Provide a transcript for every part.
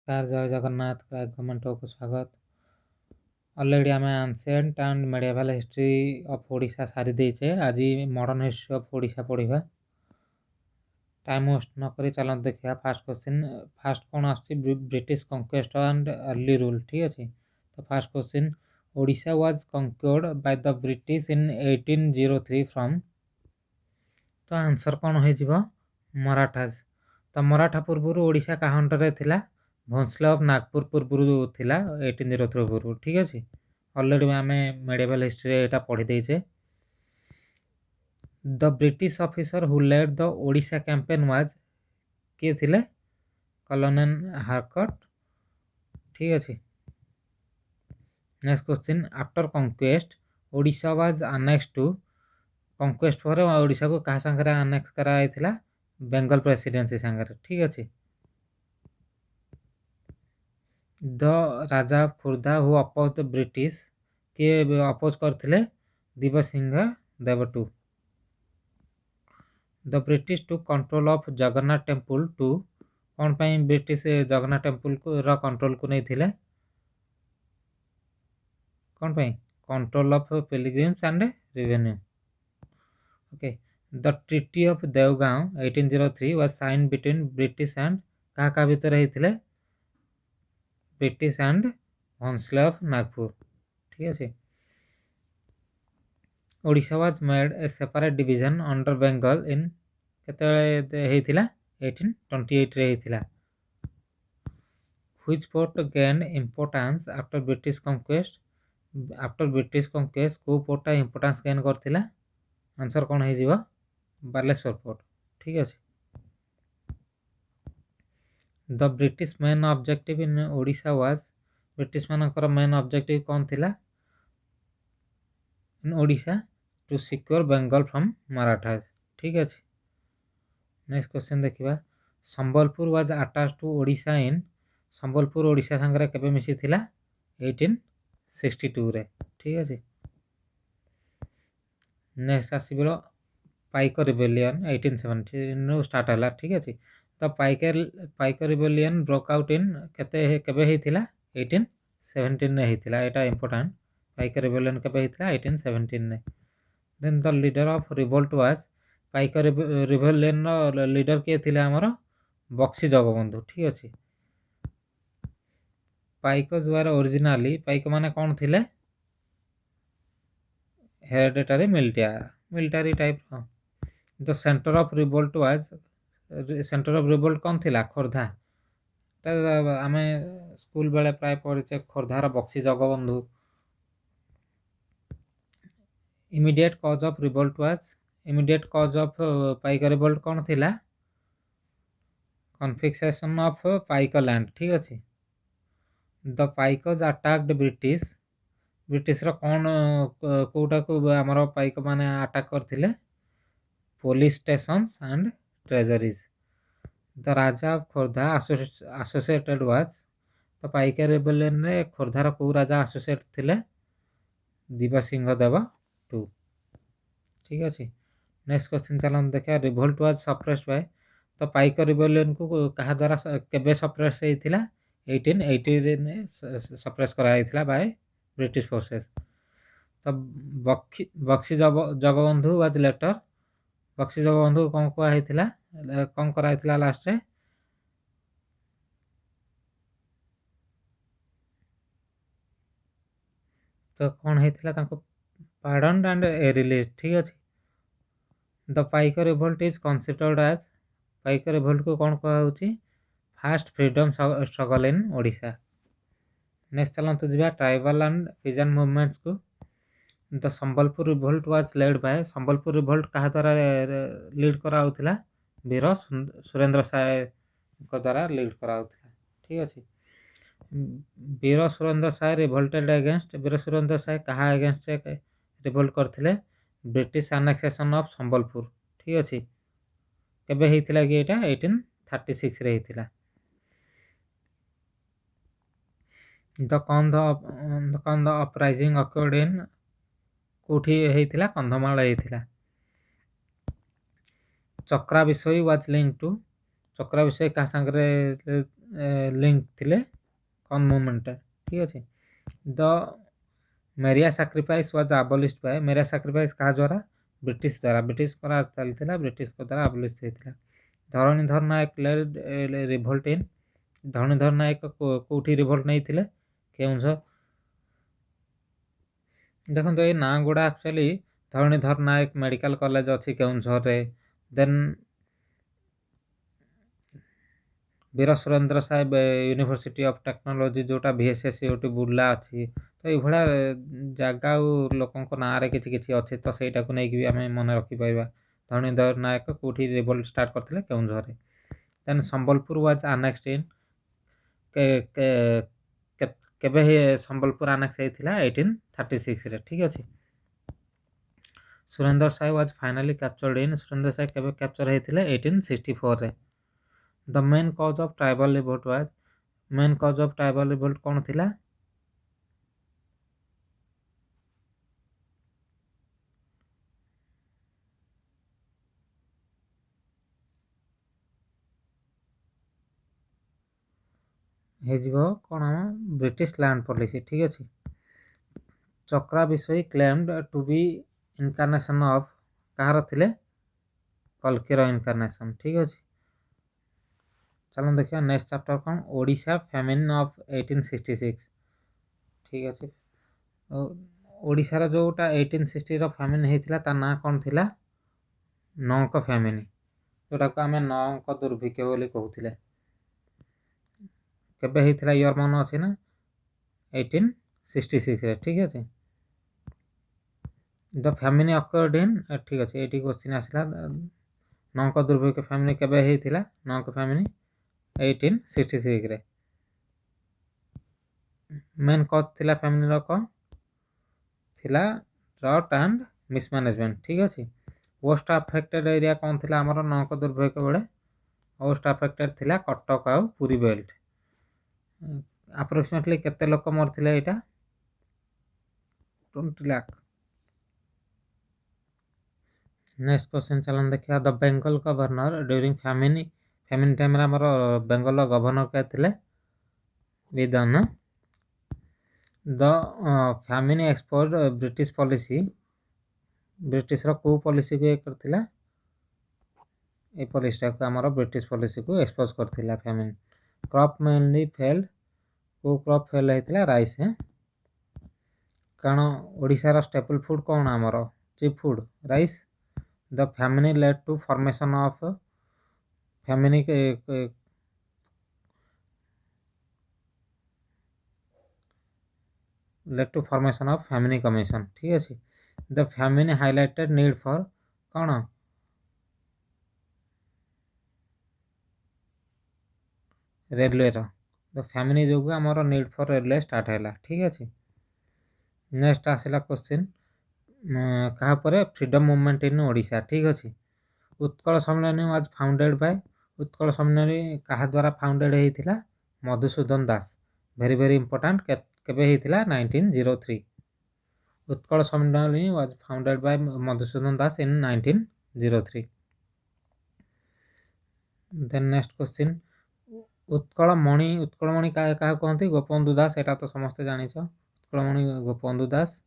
नमस्कार जय जगन्नाथ कमेंट को स्वागत। ऑलरेडी आम ancient and medieval history of Odisha सारी देचे। आज मॉडर्न हिस्ट्री ऑफ ओडिशा पढ़ा। टाइम वेस्ट न करी चलते देखिए। फास्ट क्वेश्चन फास्ट कौन आसुची British conquest and early rule. ठीक अच्छे। तो first question Odisha was conquered by the British in 1803 from. तो आंसर कौन हो मराठाज। तो मराठा पूर्व ओडिशा का अंडर थिला भोंसले ऑफ नागपुर पूर्व थिला 1803 पूर्व। ठीक अच्छे। ऑलरेडी आम मेडिएवल हिस्ट्री यहाँ पढ़ी देचे। The British officer who led the Odisha campaign was किए थिले कॉलोनेल हारकट। ठीक अच्छे। Next question after conquest Odisha was annex to. Conquest पर ओडिशा को कहा संगे अनेक्स कराइथिला बेंगल प्रेसिडेंसी संगे। ठीक अच्छे। The Raja Khurda who oppose the British किए अपोज करथिले दिव्य सिंह देवटू। The British to control of Jagannath temple to कौन पाई ब्रिटिश जगन्नाथ टेम्पल को कंट्रोल को नहीं थिले कौन पाई control of pilgrims and revenue. Okay. The treaty of Deogaon 1803 was sign between British and कहा भीतर होते British and Bhonsle of Nagpur. ठीक है। Odisha was made a separate division under Bengal in केते 1828 रे होता। Which port gain importance after British conquest. After British conquest को पोर्टा इंपोर्टेंस गेन करथिला। आंसर कौन हो बालेश्वर पोर्ट। ठीक अच्छे। The British main objective in Odisha was British मानकर मेन ऑब्जेक्टिव कौन थिला in Odisha to secure Bengal from Marathas. ठीक अच्छे। नेक्स्ट क्वेश्चन देखिबा Sambalpur was attach to Odisha in. Sambalpur Odisha संगे केबे मिसी थिला 1862 रे। ठीक अच्छे। नेक्स्ट आसीबो पाइक रिबेलियन 1870 स्टार्ट हला। ठीक अच्छे। तो पाइक रिबेलियन ब्रोक आउट इन केबे होइथिला 1817 रे होइथिला। एटा इंपोर्टेंट। पाइक रिबेलियन केबे होइथिला 1817 रे। Then the leader of revolt was Paik rebellion रो लीडर के थिले हमर बक्सी जगबंधु। ठीक अच्छे। पाइक द्वार ओरिजिनली पाइक माने कौन थिले hereditary military type. The centre of revolt was centre of revolt कौन थिला खोर्धा। आम स्कूल बेले प्राय पढ़े खोर्धार Bakshi Jagabandhu. Immediate cause of revolt was immediate cause of Paik revolt कौन थिला कन्फिक्सेशन ऑफ पाइक लैंड। ठीक अच्छे। The Paiks attacked British British रो कौन कोटा को आमर पाइक माने अटैक करथिले police stations and treasuries. The Raja of Khordha associated was. तो पाइक रिबेलियन रे खोर्धार को राजा एसोसिएट थिले दिव्य सिंह देव टू। ठीक अच्छे। नेक्स्ट क्वेश्चन चलन देखा रिवोल्ट वाज सप्रेस्ड बाय। तो पाइक रिबेलियन को कहा द्वारा केबे सप्रेस होइथिला 1880 रे सप्रेस कराइथिला बाय ब्रिटिश फोर्सेस। तो बक्सी जगबंधु वाज लेटर बक्सी जगबंधु कौन कौन कराइथिला लास्ट रे तो कौन होइथिला तांको पार्डन एंड रिलीज। ठीक अच्छे। The Paik revolt is considered as Paik revolt को कौन कहा first freedom struggle in Odisha. Next चलते जी ट्राइबल एंड पिजन मूवमेंट्स को। The Sambalpur revolt was led by Sambalpur revolt कहा द्वारा लीड करा वीर सुरेंद्र साय द्वारा लीड करा। ठीक अच्छे। वीर सुरेंद्र साय रिवोल्टेड अगेंस्ट वीर सुरेंद्र साय कहा अगेंस्ट रिवोल्ट करथिले ब्रिटिश एनेक्सेशन ऑफ संबलपुर। ठीक अच्छे। केबे होइथिला कि एटा 1836 रे होइथिला। द कंध अपराइजिंग अकर्ड इन कोठी होइथिला कंधमाल होइथिला। चक्रा विषय वाज लिंक टू चक्रा विषय का संगे लिंक थिले कौन मूवमेंट ठीक अच्छे द मेरिया सैक्रिफाइस वाज अबोलिश्ड बाय मेरिया सैक्रिफाइस कहा द्वारा ब्रिटिश द्वारा ब्रिटिश करा चलता ब्रिटिश को द्वारा अबोलिश होता धरणीधर नायक रिभोल्ट इन धरणीधर नायक कोठी रिभोल्ट नहीं थिले केउंझर देखो ये ना गुड़ा actually Dharanidhar Nayak medical college अच्छी केउंझर रे then Veer Surendra Sai university of technology जोटा VSS यूटी बुर्ला अच्छी तो ये जगह लोक ना किसी किसी अच्छे तो सहीटा को लेकिन आम मन रखिपर धरणीधर नायक कौटी रिवोल्ट स्टार्ट करते केउंझर देन संबलपुर वाज आनेक्सड इन केबे संबलपुर आनेक्स होता 1836 रे ठीक अच्छे Surendra Sai was finally captured in Surendra Sai केबे कैप्चर होते 1864 रे the main cause of tribal revolt was main cause of tribal revolt कौन थिला कौन ब्रिटिश लैंड पॉलिसी ठीक अच्छे Chakra Bisoi claimed to be incarnation of कहार थिले कल्कीर इनकार्नेशन ठीक अच्छे चलो देखिए नेक्स्ट चैप्टर कौन ओडिशा फेमिन ऑफ 1866 ठीक अच्छे ओडिशार जोटा 1860 फेमिन होता ता ना कौन थिला नौक फेमिन जोटा को आम नौक दुर्भिक्ष बोली कहूले केबे होता इयर मन अच्छे ना 1866 रे ठीक अच्छे द फैमिली अकर्ड इन ठीक अच्छे ये क्वेश्चन आसला नौक दुर्भिक्ष फैमिली केबे होता नौक फैमिली 1866 रे मेन कज थिला फैमिली कौन थिला ड्रॉट एंड मिसमैनेजमेंट ठीक अच्छे मोस्ट अफेक्टेड एरिया कौन थिला हमर नौक दुर्भिक्ष बेले मोस्ट अफेक्टेड थिला कटक आउ पुरी बेल्ट अप्रोक्सीमेटली केते लोक मरथिले एटा 20 लाख नेक्स्ट क्वेश्चन चलन देखिया the Bengal governor during famine time रे हमर बेंगल गवर्नर के थिले within the famine expose British policy British रो को पॉलिसी को करथिला ए पॉलिसी को हमर ब्रिटिश पॉलिसी को एक्सपोज करथिला फैमिन क्रॉप मेनली फेल्ड को क्रॉप फेल होता राइस कारण ओडिशार स्टेपल फूड कौन आमर cheap food rice the family led to formation of family led to formation of family commission ठीक अच्छे the family highlighted need for कौन रेलवे द फैमिली जो आमर नीड फॉर रेलवे स्टार्ट है ठीक अच्छे नेक्स्ट आसला क्वेश्चन कहा पर फ्रीडम मूवमेंट इन ओडिशा ठीक अच्छे Utkal Sammelan was founded bye Utkal सम्मेलन कहा द्वारा फाउंडेड होता Madhusudan Das very very important केबे होता 1903 Utkal Sammelan was founded by Madhusudan Das in 1903 then next question Utkalmani क्या कहते गोपबंधु दास एटा तो समस्ते जानिछ Utkalmani Gopabandhu Das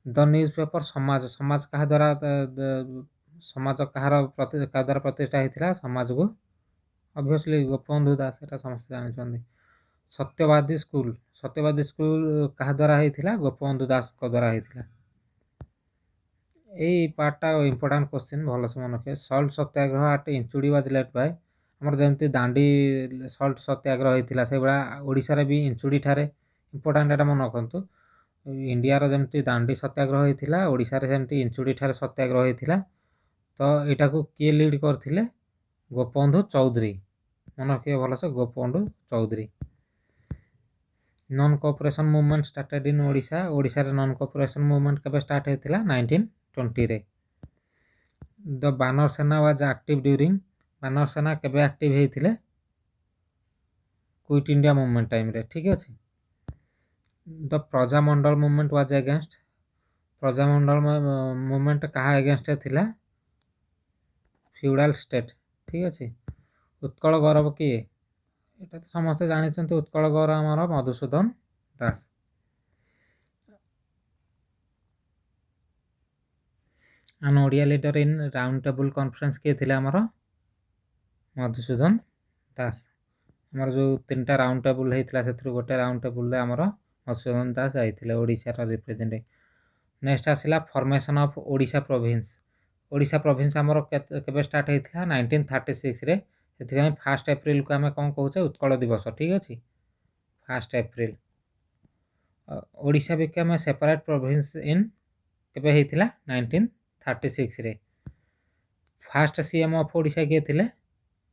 the newspaper Samaj Samaj कहा द्वारा समाज कहार द्वारा प्रतिष्ठा होता समाज को ऑब्वियसली गोपबंधु दास एटा समस्ते जानते सत्यवादी स्कूल कहा द्वारा होता गोपबंधु दास को द्वारा होता यही पार्टा इंपोर्टेंट क्वेश्चन भल से मन रखिए सल्ट सत्याग्रह एट इंचुड़ी वाज लेड बाय आमर जमी दांडी सल्ट सत्याग्रह होता से भाया ओडिशा भी इंचुड़ी ठारे इंपोर्टेंट एटा मन रखु इंडियार जमी दांडी सत्याग्रह होता ओडिशा सेमती इंचुड़ी ठारे सत्याग्रह होता तो यहाँ को किए लीड करते गोपबंधु चौधरी मन रखिए भल से Gopabandhu Choudhury non cooperation movement started in Odisha Odisha रे नॉन कोऑपरेशन मूवमेंट केबे स्टार्ट होता 1920 रे द बानर सेना वाज एक्टिव ड्यूरिंग बानर सेना केबे एक्टिव होते क्विट इंडिया मूवमेंट टाइम रे ठीक अच्छे the Prajamandal movement was against Prajamandal movement कहा अगेंस्ट थिला फ्यूडल स्टेट ठीक अच्छे उत्कल गौरव किए এটা তো ସମସ୍ତେ ଜାଣିଛନ୍ତି ଉତ୍କଳ ଗୌରବ ଆମର ମଧୁସୂଦନ ଦାସ। ଆନ୍ Odia leader in round table conference କିଏ ଥିଲେ ଆମର ମଧୁସୂଦନ ଦାସ। ଆମର ଯେଉଁ 3ଟା ରାଉଣ୍ଡ ଟେବୁଲ ହେଇଥିଲା ସେଥିରୁ ଗୋଟେ ରାଉଣ୍ଡ ଟେବୁଲରେ ଆମର ମଧୁସୂଦନ ଦାସ ଯାଇଥିଲେ ଓଡ଼ିଶାର ରିପ୍ରେଜେଣ୍ଟେଟିଭ। ନେକ୍ସଟ ଆସିଲା formation of Odisha province. Odisha province ଆମର କେବେ ଷ୍ଟାର୍ଟ ହେଇଥିଲା 1936ରେ। ସେଥିପାଇଁ 1 ଏପ୍ରିଲକୁ ଆମେ କ'ଣ କହୁଛେ ଉତ୍କଳ ଦିବସ। ଠିକ୍ ଅଛି, 1 April. Odisha became A separate province in କେବେ ହେଇଥିଲା 1936ରେ। ଫାଷ୍ଟ ସିଏମ୍ ଅଫ୍ ଓଡ଼ିଶା କିଏ ଥିଲେ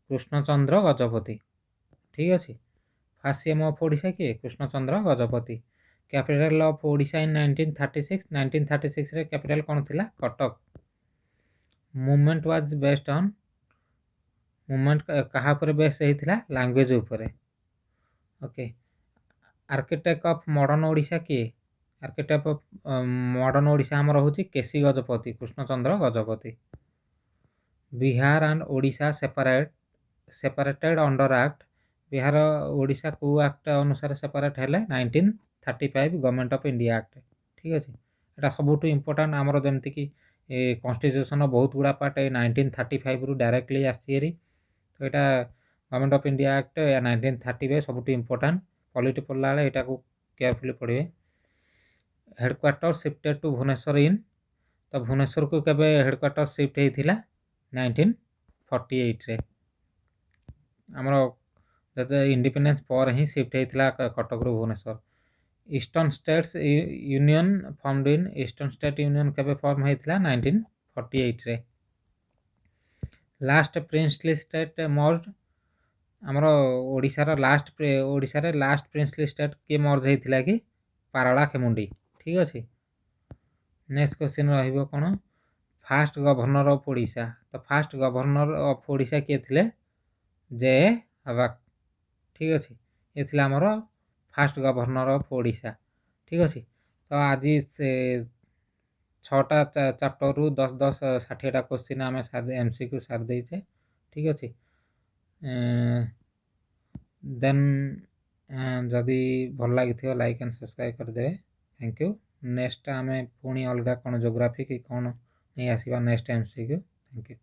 କୃଷ୍ଣଚନ୍ଦ୍ର ଗଜପତି। ଠିକ୍ ଅଛି, ଫାଷ୍ଟ ସିଏମ୍ ଅଫ୍ ଓଡ଼ିଶା କିଏ Krishnachandra Gajapati. Capital of Odisha in 1936ରେ କ୍ୟାପିଟାଲ କ'ଣ ଥିଲା Cuttack. Movement was based on movement କାହା ଉପରେ ବେସ୍ ହେଇଥିଲା ଲାଙ୍ଗୁଏଜ ଉପରେ। Okay, architect of modern Odisha କିଏ ଆର୍କିଟେକ୍ଟ ଅଫ୍ ମଡ଼ର୍ଣ୍ଣ ଓଡ଼ିଶା ଆମର ହେଉଛି KC Gajapati Krishnachandra Gajapati. Bihar and Odisha separated under act. Bihar Odisha କେଉଁ ଆକ୍ଟ ଅନୁସାରେ ସେପାରେଟ୍ ହେଲେ 1935 ଗଭର୍ଣ୍ଣମେଣ୍ଟ ଅଫ୍ ଇଣ୍ଡିଆ ଆକ୍ଟ। ଠିକ୍ ଅଛି, ଏଇଟା ସବୁଠୁ ଇମ୍ପୋର୍ଟାଣ୍ଟ ଆମର ଯେମିତିକି କନଷ୍ଟିଟ୍ୟୁସନର ବହୁତ ଗୁଡ଼ା ପାର୍ଟ ଏଇ 1935ରୁ ଡାଇରେକ୍ଟଲି ଆସିଛି ହେରି। ତ ଏଇଟା ଗଭର୍ଣ୍ଣମେଣ୍ଟ ଅଫ୍ ଇଣ୍ଡିଆ ଆକ୍ଟ 1935 ସବୁଠୁ ଇମ୍ପୋର୍ଟାଣ୍ଟ। ପଲିଟି ପଢ଼ିଲା ବେଳେ ଏଇଟାକୁ କେୟାରଫୁଲି ପଢ଼ିବେ। Headquarter shifted to Bhubaneswar in. ତ ଭୁବନେଶ୍ୱରକୁ କେବେ ହେଡ଼କ୍ୱାର୍ଟର ସିଫ୍ଟ ହେଇଥିଲା 1948ରେ। ଆମର ଯଦି ଇଣ୍ଡିପେଣ୍ଡେନ୍ସ ପରେ ହିଁ ସିଫ୍ଟ ହେଇଥିଲା କଟକରୁ Bhubaneswar. Eastern states union formed in eastern state union କେବେ ଫର୍ମ ହେଇଥିଲା 1948ରେ। Last princely state merged. ଆମର ଓଡ଼ିଶାରେ ଲାଷ୍ଟ ପ୍ରିନ୍ସଲି ଷ୍ଟେଟ୍ କିଏ ମର୍ଜ ହେଇଥିଲା କି ପାରଳାଖେମୁଣ୍ଡି। ଠିକ୍ ଅଛି, ନେକ୍ସଟ କ୍ୱେଶ୍ଚିନ୍ ରହିବ କ'ଣ ଫାଷ୍ଟ ଗଭର୍ଣ୍ଣର ଅଫ୍ ଓଡ଼ିଶା। ତ ଫାଷ୍ଟ ଗଭର୍ଣ୍ଣର ଅଫ୍ ଓଡ଼ିଶା କିଏ ଥିଲେ ଜେ.ଏ. ହାୱାକ। ଠିକ୍ ଅଛି, ଏ ଥିଲା ଆମର ଫାଷ୍ଟ ଗଭର୍ଣ୍ଣର ଅଫ୍ ଓଡ଼ିଶା। ଠିକ୍ ଅଛି, ତ ଆଜି ସେ 6ଟା ଚାପ୍ଟରରୁ 10 60ଟା କ୍ୱେଶ୍ଚିନ୍ ଆମେ MCQ ସାରି ଦେଇଛେ। ଠିକ୍ ଅଛି, ଦେନ୍ ଯଦି ଭଲ ଲାଗିଥିବ ଲାଇକ୍ ଆଣ୍ଡ ସବସ୍କ୍ରାଇବ୍ କରିଦେବେ। Thank you. ନେକ୍ସଟ ଆମେ ପୁଣି ଅଲଗା କ'ଣ ଜୋଗ୍ରାଫି କି କ'ଣ ନେଇ ଆସିବା ନେକ୍ସଟ MCQ। Thank you.